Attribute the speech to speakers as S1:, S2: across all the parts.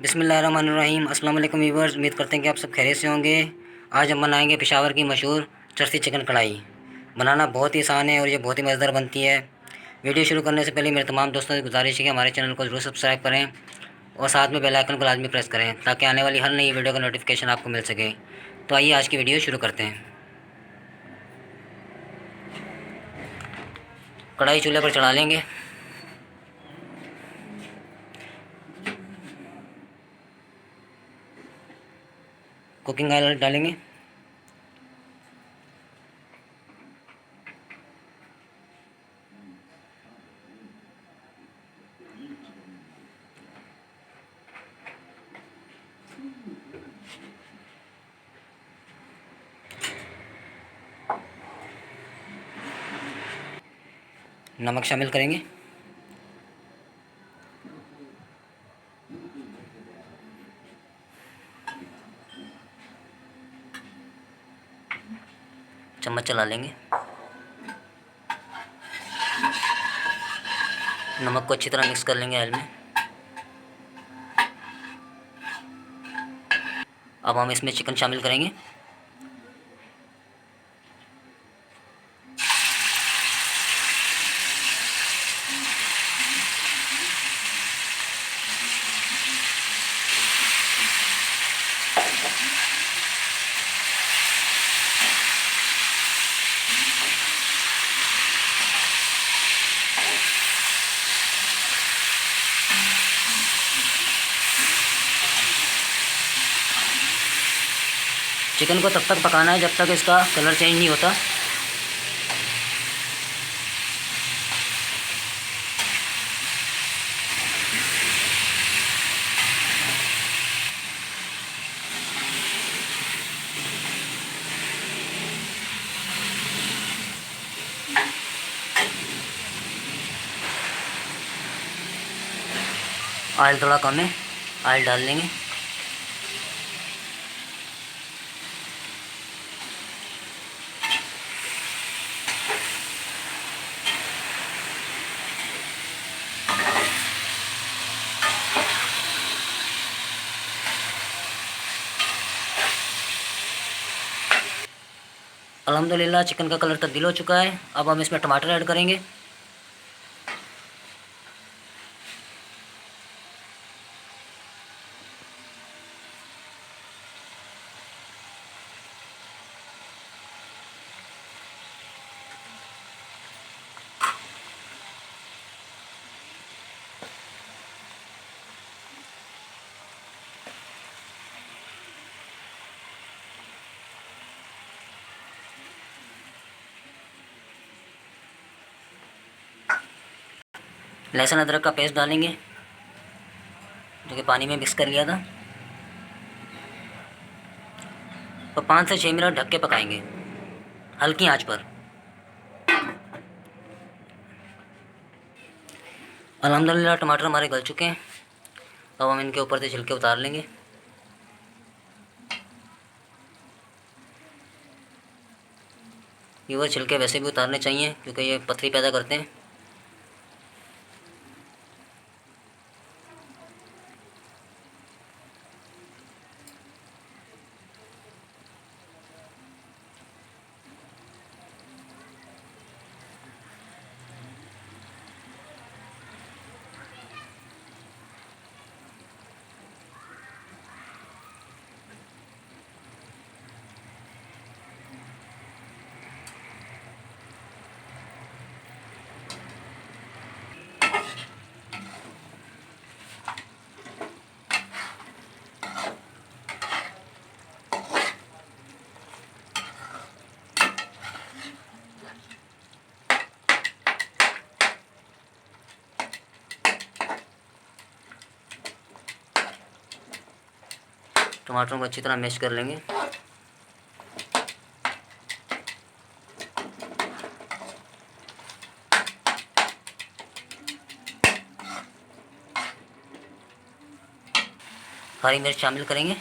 S1: बिस्मिल्लाहिर्रहमानिर्रहीम। अस्सलाम वालेकुम व्यूअर्स, उम्मीद करते हैं कि आप सब खैरियत से होंगे। आज हम बनाएंगे पेशावर की मशहूर चरसी चिकन कढ़ाई। बनाना बहुत ही आसान है और ये बहुत ही मज़ेदार बनती है। वीडियो शुरू करने से पहले मेरे तमाम दोस्तों से गुजारिश है कि हमारे चैनल को ज़रूर सब्सक्राइब करें और साथ में बेल आइकन को लाजमी प्रेस करें ताकि आने वाली हर नई वीडियो का नोटिफिकेशन आपको मिल सके। तो आइए आज की वीडियो शुरू करते हैं। कढ़ाई चूल्हे पर चढ़ा लेंगे। कुकिंग ऑयल डालेंगे। नमक शामिल करेंगे। चम्मच चला लेंगे। नमक को अच्छी तरह मिक्स कर लेंगे ऑयल में। अब हम इसमें चिकन शामिल करेंगे। चिकन को तब तक पकाना है जब तक इसका कलर चेंज नहीं होता। ऑयल थोड़ा कम है, ऑयल डाल लेंगे। अल्हम्दुलिल्लाह चिकन का कलर तब्दील हो चुका है। अब हम इसमें टमाटर ऐड करेंगे। लहसुन अदरक का पेस्ट डालेंगे जो कि पानी में मिक्स कर लिया था। तो 5 से 6 मिनट ढक के पकाएंगे हल्की आंच पर। अल्हम्दुलिल्लाह टमाटर हमारे गल चुके हैं। अब हम इनके ऊपर से छिलके उतार लेंगे। ये छिलके वैसे भी उतारने चाहिए क्योंकि ये पथरी पैदा करते हैं। टमाटरों को अच्छी तरह मैश कर लेंगे। हरी मिर्च शामिल करेंगे।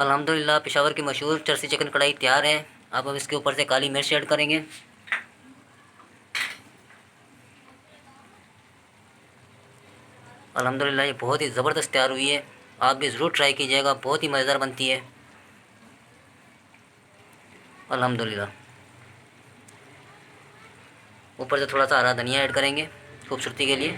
S1: अल्हम्दुलिल्लाह पेशावर की मशहूर चरसी चिकन कढ़ाई तैयार है। अब हम इसके ऊपर से काली मिर्च ऐड करेंगे। अल्हम्दुलिल्लाह ये बहुत ही ज़बरदस्त तैयार हुई है। आप भी ज़रूर ट्राई कीजिएगा, बहुत ही मज़ेदार बनती है। अल्हम्दुलिल्लाह ऊपर से थोड़ा सा हरा धनिया ऐड करेंगे खूबसूरती के लिए।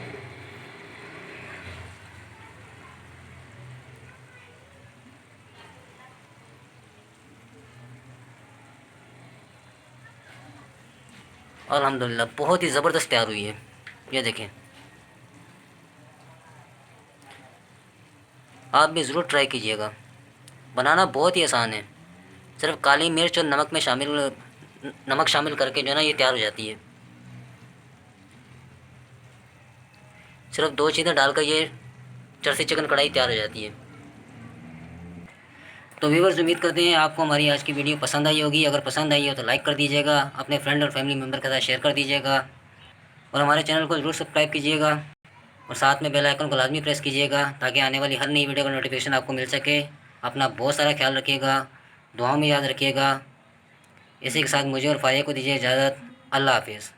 S1: अल्हम्दुलिल्लाह बहुत ही ज़बरदस्त तैयार हुई है। ये देखें, आप भी ज़रूर ट्राई कीजिएगा। बनाना बहुत ही आसान है, सिर्फ काली मिर्च और नमक शामिल करके जो है ना ये तैयार हो जाती है। सिर्फ 2 चीज़ें डालकर ये चरसी चिकन कढ़ाई तैयार हो जाती है। तो व्यूअर्स, उम्मीद करते हैं आपको हमारी आज की वीडियो पसंद आई होगी। अगर पसंद आई हो तो लाइक कर दीजिएगा, अपने फ्रेंड और फैमिली मेम्बर के साथ शेयर कर दीजिएगा और हमारे चैनल को ज़रूर सब्सक्राइब कीजिएगा और साथ में बेल आइकन को लाजमी प्रेस कीजिएगा ताकि आने वाली हर नई वीडियो का नोटिफिकेशन आपको मिल सके। अपना बहुत सारा ख्याल रखिएगा, दुआओं में याद रखिएगा। इसी के साथ मुझे और फारिया को दीजिए इजाज़त। अल्लाह हाफिज़।